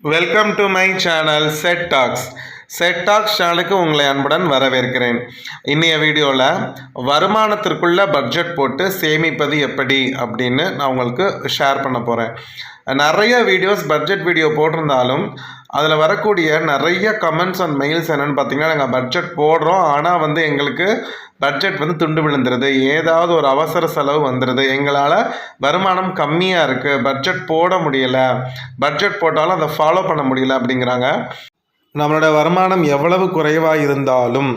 Welcome to my channel set tax சேனலுக்கு உங்களை அன்புடன் வரவேற்கிறேன். இன்றைய வீடியோவில் வருமானத்திற்குள்ள பட்ஜெட் போட்டு சேமிப்பது எப்படி அப்படின்னு நான் உங்களுக்கு ஷேர் பண்ண போகிறேன். நிறைய வீடியோஸ் பட்ஜெட் வீடியோ போட்டிருந்தாலும் அதில் வரக்கூடிய நிறைய கமெண்ட்ஸ் அண்ட் மெயில்ஸ் என்னென்னு பார்த்தீங்கன்னா, நாங்கள் பட்ஜெட் போடுறோம் ஆனால் எங்களுக்கு பட்ஜெட் துண்டு விழுந்துருது, ஏதாவது ஒரு அவசர செலவு வந்துடுது, எங்களால் வருமானம் கம்மியாக இருக்குது, பட்ஜெட் போட முடியலை, பட்ஜெட் போட்டாலும் அதை ஃபாலோ பண்ண முடியல அப்படிங்கிறாங்க. நம்மளோட வருமானம் எவ்வளவு குறைவாக இருந்தாலும்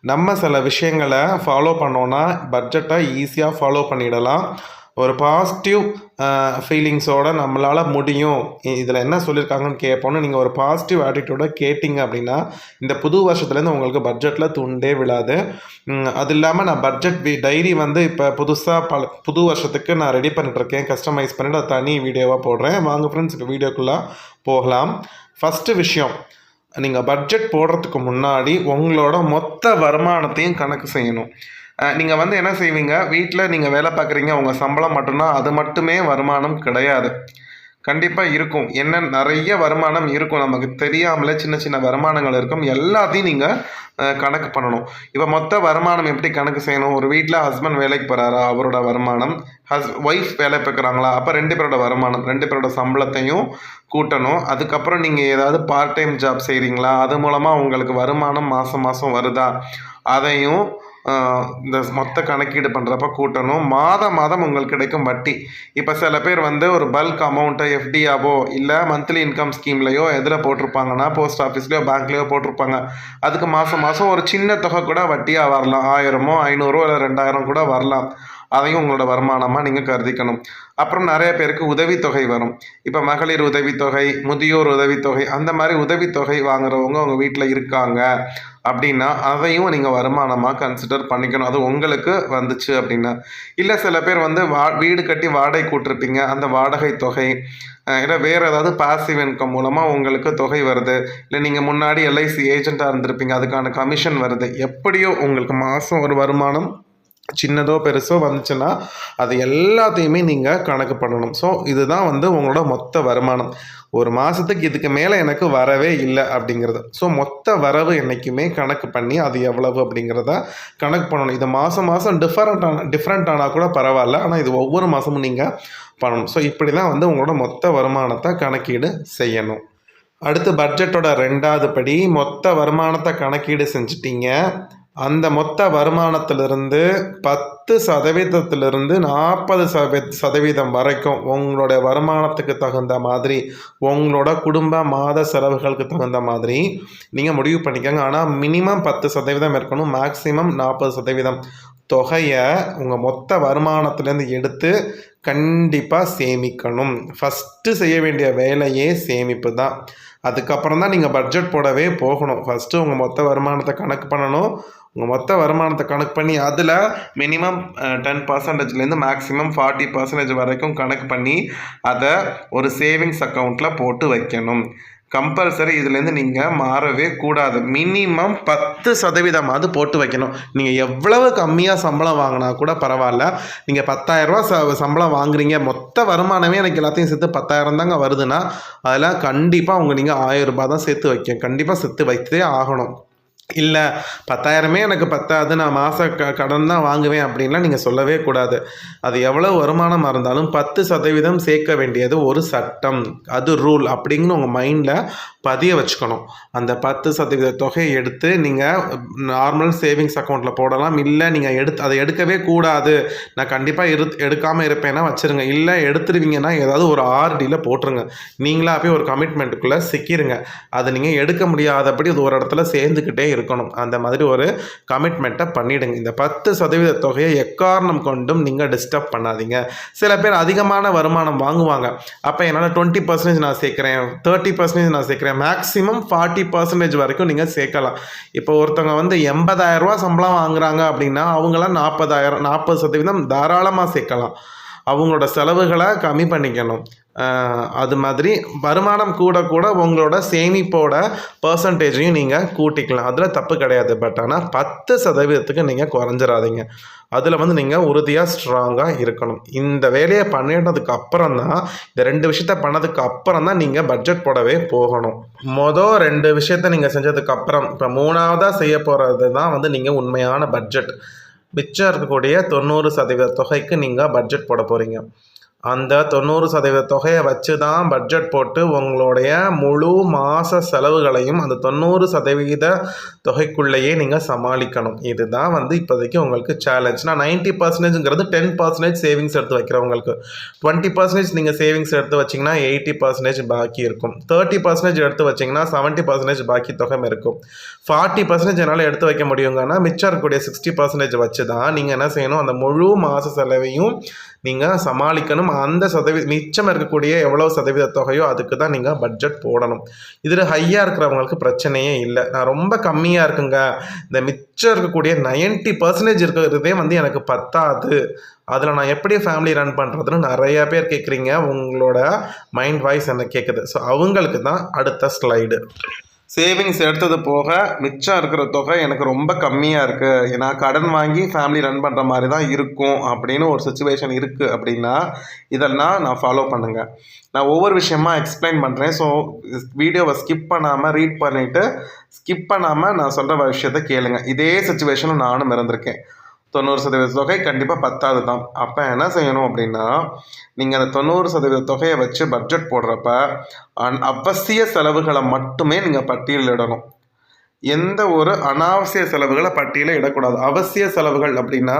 நம்ம சில விஷயங்களை ஃபாலோ பண்ணோன்னா பட்ஜெட்டை ஈஸியாக ஃபாலோ பண்ணிடலாம். ஒரு பாசிட்டிவ் ஃபீலிங்ஸோடு நம்மளால் முடியும், இதில் என்ன சொல்லியிருக்காங்கன்னு கேட்போன்னு நீங்கள் ஒரு பாசிட்டிவ் ஆட்டிடியூடை கேட்டிங்க அப்படின்னா இந்த புது வருஷத்துலேருந்து உங்களுக்கு பட்ஜெட்டில் துண்டே விழாது. அது இல்லாமல் நான் பட்ஜெட் டைரி இப்போ புதுசாக புது வருஷத்துக்கு நான் ரெடி பண்ணிட்டுருக்கேன், கஸ்டமைஸ் பண்ணிவிட்டு அது தனி வீடியோவாக போடுறேன். வாங்க ஃப்ரெண்ட்ஸ், இப்போ வீடியோக்குள்ளே போகலாம். ஃபஸ்ட்டு விஷயம், நீங்கள் பட்ஜெட் போடுறதுக்கு முன்னாடி உங்களோட மொத்த வருமானத்தையும் கணக்கு செய்யணும். நீங்கள் என்ன செய்வீங்க, வீட்டில் நீங்கள் வேலை பார்க்குறீங்க, உங்கள் சம்பளம் மட்டும்தான், அது மட்டுமே வருமானம் கிடையாது. கண்டிப்பாக இருக்கும், நிறைய வருமானம் இருக்கும், நமக்கு தெரியாமலே சின்ன சின்ன வருமானங்கள் இருக்கும், எல்லாத்தையும் நீங்கள் கணக்கு பண்ணணும். இப்போ மொத்த வருமானம் எப்படி கணக்கு செய்யணும்? ஒரு வீட்டில் ஹஸ்பண்ட் வேலைக்கு போகிறாரா, அவரோட வருமானம், ஒய்ஃப் வேலை பார்க்குறாங்களா, அப்போ 2 பேரோட வருமானம், 2 பேரோட சம்பளத்தையும் கூட்டணும். அதுக்கப்புறம் நீங்கள் ஏதாவது பார்ட் டைம் ஜாப் செய்கிறீங்களா, அது மூலமாக உங்களுக்கு வருமானம் மாதம் மாதம் வருதா, அதையும் இந்த மொத்த கணக்கீடு பண்ணுறப்ப கூட்டணும். மாதம் உங்களுக்கு கிடைக்கும் வட்டி. இப்போ சில பேர் ஒரு பல்க் அமௌண்ட்டை எஃப்டியாவோ இல்லை மந்த்லி இன்கம் ஸ்கீம்லையோ எதில் போட்டிருப்பாங்கன்னா, போஸ்ட் ஆஃபீஸ்லையோ பேங்க்லேயோ போட்டிருப்பாங்க. அதுக்கு மாதம் ஒரு சின்ன தொகை கூட வட்டியாக வரலாம், 1000 500 இல்லை 2000 கூட வரலாம். அதையும் உங்களோட வருமானமாக நீங்கள் கருதிக்கணும். அப்புறம் நிறைய பேருக்கு உதவித்தொகை வரும். இப்போ மகளிர் உதவித்தொகை, முதியோர் உதவித்தொகை, அந்த மாதிரி உதவித்தொகை வாங்குறவங்க உங்கள் வீட்டில் இருக்காங்க அப்படின்னா அதையும் நீங்கள் வருமானமாக கன்சிடர் பண்ணிக்கணும். அது உங்களுக்கு வந்துச்சு அப்படின்னா. இல்லை சில பேர் வீடு கட்டி வாடகை கூட்டிருப்பீங்க, அந்த வாடகை தொகை, இல்லை வேறு ஏதாவது பாசிவ் இன்கம் மூலமாக உங்களுக்கு தொகை வருது, இல்லை நீங்கள் முன்னாடி எல்ஐசி ஏஜெண்ட்டாக இருந்திருப்பீங்க, அதுக்கான கமிஷன் வருது, எப்படியோ உங்களுக்கு மாதம் ஒரு வருமானம் சின்னதோ பெருசோ வந்துச்சுன்னா அது எல்லாத்தையுமே நீங்கள் கணக்கு பண்ணணும். ஸோ இதுதான் உங்களோட மொத்த வருமானம். ஒரு மாதத்துக்கு இதுக்கு மேலே எனக்கு வரவே இல்லை அப்படிங்கிறது. ஸோ மொத்த வரவு என்றைக்குமே கணக்கு பண்ணி அது எவ்வளவு அப்படிங்கிறத கணக்கு பண்ணணும். இது மாதம் டிஃப்ரெண்ட் ஆனால் கூட பரவாயில்ல, ஆனால் இது ஒவ்வொரு மாதமும் நீங்கள் பண்ணணும். ஸோ இப்படி தான் உங்களோட மொத்த வருமானத்தை கணக்கீடு செய்யணும். அடுத்து பட்ஜெட்டோட 2வது படி, மொத்த வருமானத்தை கணக்கீடு செஞ்சிட்டிங்க. அந்த மொத்த வருமானத்திலிருந்து 10% 40% வரைக்கும் உங்களோட வருமானத்துக்கு தகுந்த மாதிரி, உங்களோட குடும்ப மாத செலவுகளுக்கு தகுந்த மாதிரி நீங்கள் முடிவு பண்ணிக்கோங்க. ஆனால் மினிமம் 10% இருக்கணும், மேக்ஸிமம் 40% தொகையை உங்கள் மொத்த வருமானத்துலேருந்து எடுத்து கண்டிப்பாக சேமிக்கணும். ஃபஸ்ட்டு செய்ய வேண்டிய வேலையே சேமிப்பு தான். அதுக்கப்புறம் தான் நீங்கள் பட்ஜெட் போடவே போகணும். ஃபஸ்ட்டு உங்கள் மொத்த வருமானத்தை கணக்கு பண்ணணும். உங்கள் மொத்த வருமானத்தை கணக்கு பண்ணி அதில் மினிமம் 10%லேருந்து மேக்ஸிமம் 40% வரைக்கும் கணக்கு பண்ணி அதை ஒரு சேவிங்ஸ் அக்கௌண்ட்டில் போட்டு வைக்கணும். கம்பல்சரி இதுலேருந்து நீங்கள் மாறவே கூடாது. மினிமம் 10% போட்டு வைக்கணும். நீங்கள் எவ்வளவு கம்மியாக சம்பளம் வாங்கினா கூட பரவாயில்ல. நீங்கள் 10,000 சம்பளம் வாங்குறீங்க, மொத்த வருமானமே எனக்கு எல்லாத்தையும் சேர்த்து 10,000 தாங்க வருதுன்னா அதில் கண்டிப்பாக நீங்கள் 1000 தான் சேர்த்து வைக்க, கண்டிப்பாக சேர்த்து வைத்தே ஆகணும். இல்லை 10,000 எனக்கு பத்தாது, நான் மாத கடன் தான் வாங்குவேன் அப்படின்லாம் நீங்கள் சொல்லவே கூடாது. அது எவ்வளோ வருமானமாக இருந்தாலும் 10% சேர்க்க வேண்டியது ஒரு சட்டம், அது ரூல் அப்படிங்கிற உங்கள் மைண்டில் பதிய வச்சுக்கணும். அந்த 10% தொகையை எடுத்து நீங்கள் நார்மல் சேவிங்ஸ் அக்கௌண்ட்டில் போடலாம். இல்லை நீங்கள் அதை எடுக்கவே கூடாது, நான் கண்டிப்பாக எடுக்காமல் இருப்பேன்னா வச்சுருங்க. இல்லை எடுத்துருவீங்கன்னா ஏதாவது ஒரு ஆர்டியில் போட்டுருங்க. நீங்களாக போய் ஒரு கமிட்மெண்ட்டுக்குள்ளே சிக்கிருங்க. அதை நீங்கள் எடுக்க முடியாதபடி அது ஒரு இடத்துல சேர்ந்துக்கிட்டே இருக்கணும். அந்த மாதிரி ஒரு கமிட்மெண்ட்டை பண்ணிவிடுங்க. இந்த 10% தொகையை எக்காரணம் கொண்டும் நீங்கள் டிஸ்டர்ப் பண்ணாதீங்க. சில பேர் அதிகமான வருமானம் வாங்குவாங்க, அப்போ என்னால் 20% நான் சேர்க்குறேன், 30% நான் சேர்க்குறேன், மேக்ஸிமம் 40% வரைக்கும் நீங்கள் சேர்க்கலாம். இப்போ ஒருத்தவங்க 80,000 சம்பளம் வாங்குறாங்க அப்படின்னா அவங்களாம் 40% தாராளமாக சேர்க்கலாம். அவங்களோட செலவுகளை கம்மி பண்ணிக்கணும். அது மாதிரி வருமானம் கூட கூட உங்களோட சேமிப்போட பர்சன்டேஜையும் நீங்கள் கூட்டிக்கலாம். அதில் தப்பு கிடையாது. பட் ஆனால் 10% நீங்கள் குறைஞ்சிடாதீங்க. அதில் வந்து நீங்கள் உறுதியாக ஸ்ட்ராங்காக இருக்கணும். இந்த வேலையை பண்ணிட்டதுக்கு அப்புறம் தான், இந்த 2 விஷயத்த பண்ணதுக்கு அப்புறம் தான் நீங்கள் பட்ஜெட் போடவே போகணும். மொதல் 2 விஷயத்த நீங்கள் செஞ்சதுக்கு அப்புறம் இப்போ 3வதாக செய்ய போகிறது தான் வந்து நீங்கள் உண்மையான பட்ஜெட். மிச்சம் இருக்கக்கூடிய 90% தொகைக்கு நீங்கள் பட்ஜெட் போட போகிறீங்க. அந்த 90% தொகையை வச்சு தான் பட்ஜெட் போட்டு உங்களுடைய முழு மாத செலவுகளையும் அந்த 90% தொகைக்குள்ளேயே நீங்கள் சமாளிக்கணும். இதுதான் வந்து இப்போதைக்கு உங்களுக்கு சேலஞ்ச். நான் 90%ங்கிறது 10% சேவிங்ஸ் எடுத்து வைக்கிறவங்களுக்கு. 20% நீங்கள் சேவிங்ஸ் எடுத்து வச்சிங்கன்னா 80% பாக்கி இருக்கும். 30% எடுத்து வச்சிங்கன்னா 70% பாக்கி தொகை இருக்கும். 40% என்னால் எடுத்து வைக்க முடியுங்கன்னா மிச்சம் இருக்கக்கூடிய 60% வச்சு தான் நீங்கள் என்ன செய்யணும், அந்த முழு மாத செலவையும் நீங்கள் சமாளிக்கணும். அந்த மிச்சம் இருக்கக்கூடிய எவ்வளோ சதவீத தொகையோ அதுக்கு தான் நீங்கள் பட்ஜெட் போடணும். இதில் ஹையாக இருக்கிறவங்களுக்கு பிரச்சனையே இல்லை. நான் ரொம்ப கம்மியாக இருக்குங்க, இந்த மிச்சம் இருக்கக்கூடிய 90% இருக்கிறதே வந்து எனக்கு பத்தாது, அதில் நான் எப்படி ஃபேமிலி ரன் பண்ணுறதுன்னு நிறைய பேர் கேட்குறீங்க. உங்களோட மைண்ட் வாய்ஸ் என்ன கேட்குது. ஸோ அவங்களுக்கு தான் அடுத்த ஸ்லைடு. சேவிங்ஸ் எடுத்தது போக மிச்சம் இருக்கிற தொகை எனக்கு ரொம்ப கம்மியாக இருக்குது, நான் கடன் வாங்கி ஃபேமிலி ரன் பண்ணுற மாதிரி தான் இருக்கும் அப்படின்னு ஒரு சுச்சுவேஷன் இருக்குது அப்படின்னா இதெல்லாம் நான் ஃபாலோ பண்ணுங்கள். நான் ஒவ்வொரு விஷயமா எக்ஸ்பிளைன் பண்ணுறேன். ஸோ வீடியோவை ஸ்கிப் பண்ணாமல் ரீட் பண்ணிவிட்டு ஸ்கிப் பண்ணாமல் நான் சொல்கிற விஷயத்த கேளுங்க. இதே சுச்சுவேஷனில் நானும் இருந்திருக்கேன். 90% தொகை கண்டிப்பாக பத்தாது தான். அப்போ என்ன செய்யணும் அப்படின்னா, நீங்கள் அந்த 90% தொகையை வச்சு பட்ஜெட் போடுறப்ப அவசிய செலவுகளை மட்டுமே நீங்கள் பட்டியலிடணும். எந்த ஒரு அனாவசிய செலவுகளை பட்டியலில் இடக்கூடாது. அவசிய செலவுகள் அப்படின்னா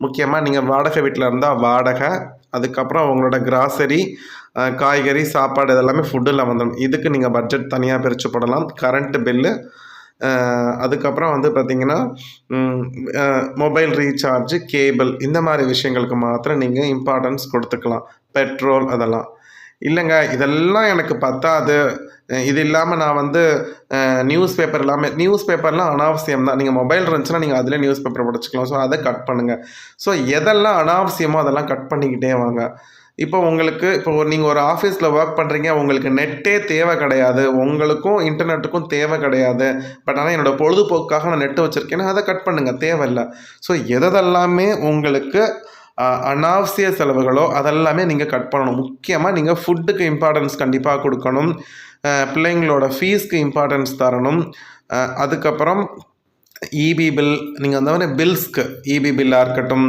முக்கியமாக நீங்கள் வாடகை வீட்டில் இருந்தால் வாடகை, அதுக்கப்புறம் உங்களோட கிராசரி, காய்கறி, சாப்பாடு இதெல்லாமே ஃபுட்டில் வந்துடும். இதுக்கு நீங்கள் பட்ஜெட் தனியாக பிரித்து போடலாம். கரண்ட்டு பில்லு, அதுக்கப்புறம் வந்து பார்த்திங்கன்னா மொபைல் ரீசார்ஜு, கேபிள், இந்த மாதிரி விஷயங்களுக்கு மாத்திரம் நீங்கள் இம்பார்ட்டன்ஸ் கொடுத்துக்கலாம். பெட்ரோல் அதெல்லாம் இல்லைங்க, இதெல்லாம் எனக்கு பத்தாது, இது இல்லாமல் நான் வந்து நியூஸ் பேப்பர்லாம் அனாவசியம் தான். நீங்கள் மொபைல் இருந்துச்சுன்னா நீங்கள் அதில் நியூஸ் பேப்பர் படிச்சுக்கலாம். ஸோ அதை கட் பண்ணுங்கள். ஸோ எதெல்லாம் அனாவசியமோ அதெல்லாம் கட் பண்ணிக்கிட்டே வாங்க. இப்போ நீங்கள் ஒரு ஆஃபீஸில் ஒர்க் பண்ணுறீங்க, உங்களுக்கு நெட்டே தேவை கிடையாது, உங்களுக்கும் இன்டர்நெட்டுக்கும் தேவை கிடையாது. பட் ஆனால் என்னோடய பொழுதுபோக்காக நான் நெட்டு வச்சுருக்கேன்னா அதை கட் பண்ணுங்கள், தேவையில்லை. ஸோ எதெல்லாமே உங்களுக்கு அனாவசிய செலவுகளோ அதெல்லாமே நீங்கள் கட் பண்ணணும். முக்கியமாக நீங்கள் ஃபுட்டுக்கு இம்பார்ட்டன்ஸ் கண்டிப்பாக கொடுக்கணும். பிள்ளைங்களோட ஃபீஸ்க்கு இம்பார்ட்டன்ஸ் தரணும். அதுக்கப்புறம் இபி பில், நீங்கள் அந்த மாதிரி பில்ஸ்க்கு இபி பில்லாக இருக்கட்டும்,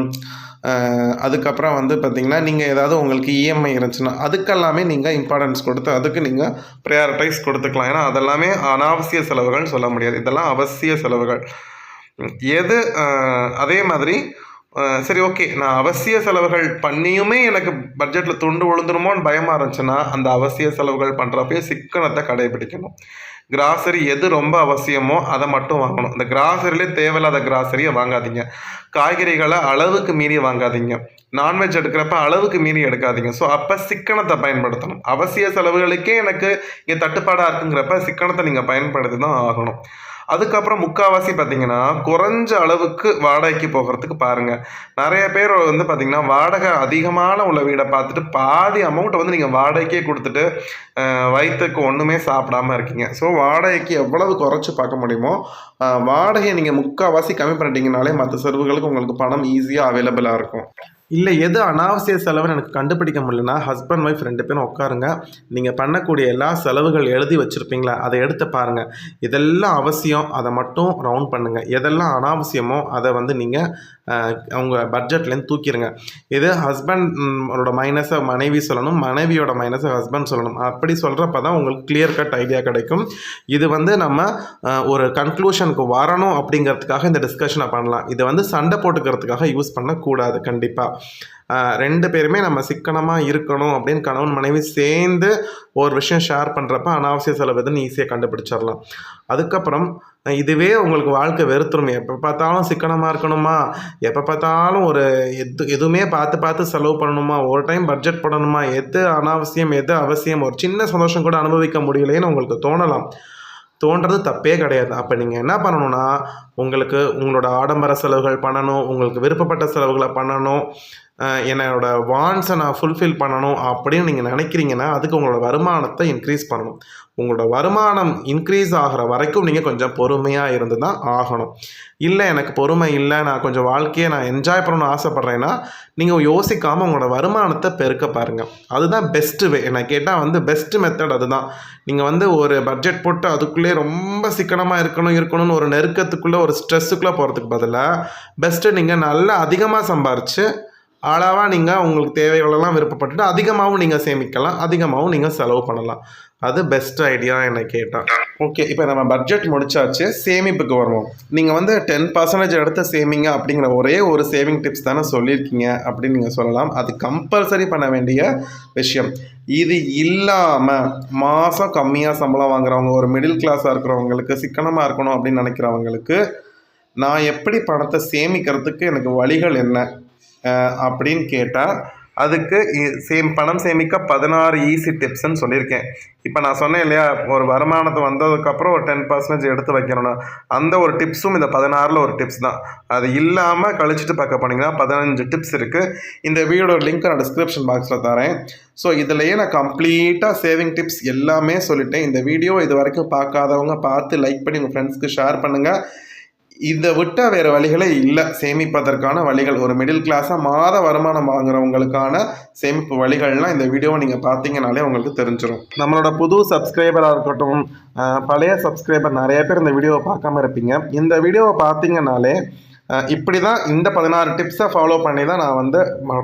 அதுக்கப்புறம் வந்து பார்த்திங்கன்னா நீங்கள் ஏதாவது உங்களுக்கு இஎம்ஐ இருந்துச்சுன்னா அதுக்கெல்லாமே நீங்கள் இம்பார்ட்டன்ஸ் கொடுத்து அதுக்கு நீங்கள் ப்ரையாரிட்டைஸ் கொடுத்துக்கலாம். ஏன்னா அதெல்லாமே அனாவசிய செலவுகள் சொல்ல முடியாது, இதெல்லாம் அவசிய செலவுகள். எது அதே மாதிரி சரி ஓகே, நான் அவசிய செலவுகள் பண்ணியுமே எனக்கு பட்ஜெட்டில் துண்டு விழுந்துருமோன்னு பயமாக இருந்துச்சுன்னா அந்த அவசிய செலவுகள் பண்ணுறப்பே சிக்கனத்தை கடைபிடிக்கணும். கிராசரி எது ரொம்ப அவசியமோ அதை மட்டும் வாங்கணும். இந்த கிராசரியிலே தேவையில்லாத கிராசரியை வாங்காதீங்க. காய்கறிகளை அளவுக்கு மீறி வாங்காதீங்க. நான்வெஜ் எடுக்கிறப்ப அளவுக்கு மீறி எடுக்காதீங்க. ஸோ அப்போ சிக்கனத்தை பயன்படுத்தணும். அவசிய செலவுகளுக்கே எனக்கு இங்கே தட்டுப்பாடாக இருக்குங்கிறப்ப சிக்கனத்தை நீங்கள் பயன்படுத்தி தான் ஆகணும். அதுக்கப்புறம் முக்கால்வாசி பார்த்திங்கன்னா குறைஞ்ச அளவுக்கு வாடகைக்கு போகிறதுக்கு பாருங்கள். நிறைய பேர் வந்து பார்த்திங்கன்னா வாடகை அதிகமான உள்ள வீடை பார்த்துட்டு பாதி அமௌண்ட்டை வந்து நீங்கள் வாடகைக்கே கொடுத்துட்டு வயிற்றுக்கு ஒன்றுமே சாப்பிடாமல் இருக்கீங்க. ஸோ வாடகைக்கு எவ்வளவு குறைச்சி பார்க்க முடியுமோ வாடகையை நீங்கள் முக்கால்வாசி கம்மி பண்ணிட்டீங்கனாலே மற்ற செலவுகளுக்கு உங்களுக்கு பணம் ஈஸியாக அவைலபிளாக இருக்கும். இல்லை எது அனாவசிய செலவுன்னு எனக்கு கண்டுபிடிக்க முடியலன்னா ஹஸ்பண்ட் ஒய்ஃப் 2 பேரும் உட்காருங்க. நீங்கள் பண்ணக்கூடிய எல்லா செலவுகள் எழுதி வச்சுருப்பீங்களா, அதை எடுத்து பாருங்கள். இதெல்லாம் அவசியம், அதை மட்டும் ரவுண்ட் பண்ணுங்கள். எதெல்லாம் அனாவசியமோ அதை வந்து நீங்கள் அவங்க பட்ஜெட்லேருந்து தூக்கிடுங்க. இது ஹஸ்பண்டோட மைனஸை மனைவி சொல்லணும், மனைவியோட மைனஸை ஹஸ்பண்ட் சொல்லணும். அப்படி சொல்கிறப்ப தான் உங்களுக்கு கிளியர் கட் ஐடியா கிடைக்கும். இது வந்து நம்ம ஒரு கன்க்ளூஷனுக்கு வரணும் அப்படிங்கிறதுக்காக இந்த டிஸ்கஷனை பண்ணலாம். இதை வந்து சண்டை போட்டுக்கிறதுக்காக யூஸ் பண்ணக்கூடாது. கண்டிப்பாக 2 பேருமே நம்ம சிக்கனமாக இருக்கணும் அப்படின்னு கணவன் மனைவி சேர்ந்து ஒரு விஷயம் ஷேர் பண்ணுறப்ப அனாவசிய செலவு எதுன்னு ஈஸியாக கண்டுபிடிச்சிடலாம். அதுக்கப்புறம் இதுவே உங்களுக்கு வாழ்க்கை வெறுத்துரும். எப்போ பார்த்தாலும் சிக்கனமாக இருக்கணுமா, எப்போ பார்த்தாலும் எதுவுமே பார்த்து செலவு பண்ணணுமா, ஒரு டைம் பட்ஜெட் போடணுமா, எது அனாவசியம் எது அவசியம், ஒரு சின்ன சந்தோஷம் கூட அனுபவிக்க முடியலைன்னு உங்களுக்கு தோணலாம். தோன்றது தப்பே கிடையாது. அப்போ நீங்கள் என்ன பண்ணணும்னா, உங்களுக்கு உங்களோட ஆடம்பர செலவுகள் பண்ணணும், உங்களுக்கு விருப்பப்பட்ட செலவுகளை பண்ணணும், என்னோட வாண்ட்ஸை நான் ஃபுல்ஃபில் பண்ணணும் அப்படின்னு நீங்கள் நினைக்கிறீங்கன்னா அதுக்கு உங்களோட வருமானத்தை இன்க்ரீஸ் பண்ணணும். உங்களோட வருமானம் இன்க்ரீஸ் ஆகிற வரைக்கும் நீங்கள் கொஞ்சம் பொறுமையாக இருந்து தான் ஆகணும். இல்லை எனக்கு பொறுமை இல்லை, நான் கொஞ்சம் வாழ்க்கையை நான் என்ஜாய் பண்ணணும்னு ஆசைப்பட்றேன்னா நீங்கள் யோசிக்காமல் உங்களோட வருமானத்தை பெருக்க பாருங்கள். அதுதான் பெஸ்ட்டு வே. என்னை கேட்டால் பெஸ்ட்டு மெத்தட் அதுதான். நீங்கள் ஒரு பட்ஜெட் போட்டு அதுக்குள்ளே ரொம்ப சிக்கனமாக இருக்கணும்னு ஒரு நெருக்கத்துக்குள்ளே ஒரு ஸ்ட்ரெஸ்ஸுக்குள்ளே போகிறதுக்கு பதிலாக பெஸ்ட்டு நீங்கள் நல்லா அதிகமாக சம்பாரித்து அளவாக நீங்கள் உங்களுக்கு தேவைகளெல்லாம் விருப்பப்பட்டுட்டு அதிகமாகவும் நீங்கள் சேமிக்கலாம், அதிகமாகவும் நீங்கள் செலவு பண்ணலாம். அது பெஸ்ட் ஐடியா என்னை கேட்டால். ஓகே, இப்போ நம்ம பட்ஜெட் முடிச்சாச்சு, சேமிப்புக்கு வருவோம். நீங்கள் 10% எடுத்து சேமிங்க அப்படிங்கிற ஒரே ஒரு சேவிங் டிப்ஸ் தானே சொல்லியிருக்கீங்க அப்படின்னு நீங்கள் சொல்லலாம். அது கம்பல்சரி பண்ண வேண்டிய விஷயம். இது இல்லாமல் மாதம் கம்மியாக சம்பளம் வாங்குறவங்க, ஒரு மிடில் கிளாஸாக இருக்கிறவங்களுக்கு, சிக்கனமாக இருக்கணும் அப்படின்னு நினைக்கிறவங்களுக்கு நான் எப்படி பணத்தை சேமிக்கிறதுக்கு எனக்கு வழிகள் என்ன அப்படின்னு கேட்டால் அதுக்கு பணம் சேமிக்க 16 ஈஸி டிப்ஸ்ன்னு சொல்லியிருக்கேன். இப்போ நான் சொன்னேன் இல்லையா, ஒரு வருமானத்தை வந்ததுக்கப்புறம் ஒரு 10% எடுத்து வைக்கணும்னா அந்த ஒரு டிப்ஸும் இந்த 16ல் ஒரு டிப்ஸ் தான். அது இல்லாமல் கழிச்சிட்டு பார்க்க போனீங்கன்னா 15 டிப்ஸ் இருக்குது. இந்த வீடியோட லிங்க் நான் டிஸ்கிரிப்ஷன் பாக்ஸில் தரேன். ஸோ இதுலையே நான் கம்ப்ளீட்டாக சேவிங் டிப்ஸ் எல்லாமே சொல்லிட்டேன். இந்த வீடியோ இது வரைக்கும் பார்க்காதவங்க பார்த்து லைக் பண்ணி உங்கள் ஃப்ரெண்ட்ஸ்க்கு ஷேர் பண்ணுங்கள். இதை விட்டால் வேறு வழிகளே இல்லை சேமிப்பதற்கான வழிகள். ஒரு மிடில் கிளாஸாக மாத வருமானம் வாங்குறவங்களுக்கான சேமிப்பு வழிகள்லாம் இந்த வீடியோவை நீங்கள் பார்த்தீங்கனாலே உங்களுக்கு தெரிஞ்சிடும். நம்மளோட புது சப்ஸ்கிரைபராக இருக்கட்டும், பழைய சப்ஸ்கிரைபர் நிறைய பேர் இந்த வீடியோவை பார்க்காம இருப்பீங்க. இந்த வீடியோவை பார்த்தீங்கனாலே இப்படி தான் இந்த 16 டிப்ஸை ஃபாலோ பண்ணி தான் நான்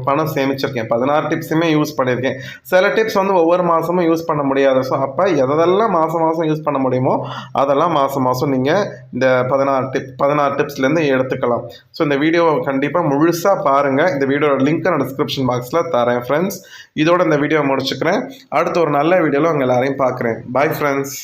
பணம் சேமிச்சிருக்கேன். 16 டிப்ஸுமே யூஸ் பண்ணியிருக்கேன். சில டிப்ஸ் ஒவ்வொரு மாதமும் யூஸ் பண்ண முடியாது. ஸோ அப்போ எதெல்லாம் மாதம் யூஸ் பண்ண முடியுமோ அதெல்லாம் மாதம் நீங்கள் இந்த 16 டிப்ஸ்லேருந்து எடுத்துக்கலாம். ஸோ இந்த வீடியோவை கண்டிப்பாக முழுசாக பாருங்கள். இந்த வீடியோட லிங்க் நான் டிஸ்கிரிப்ஷன் பாக்ஸில் தரேன் ஃப்ரெண்ட்ஸ். இதோட இந்த வீடியோவை முடிச்சுக்கிறேன். அடுத்து ஒரு நல்ல வீடியோவில் உங்கள் எல்லாரையும் பார்க்குறேன். Bye friends.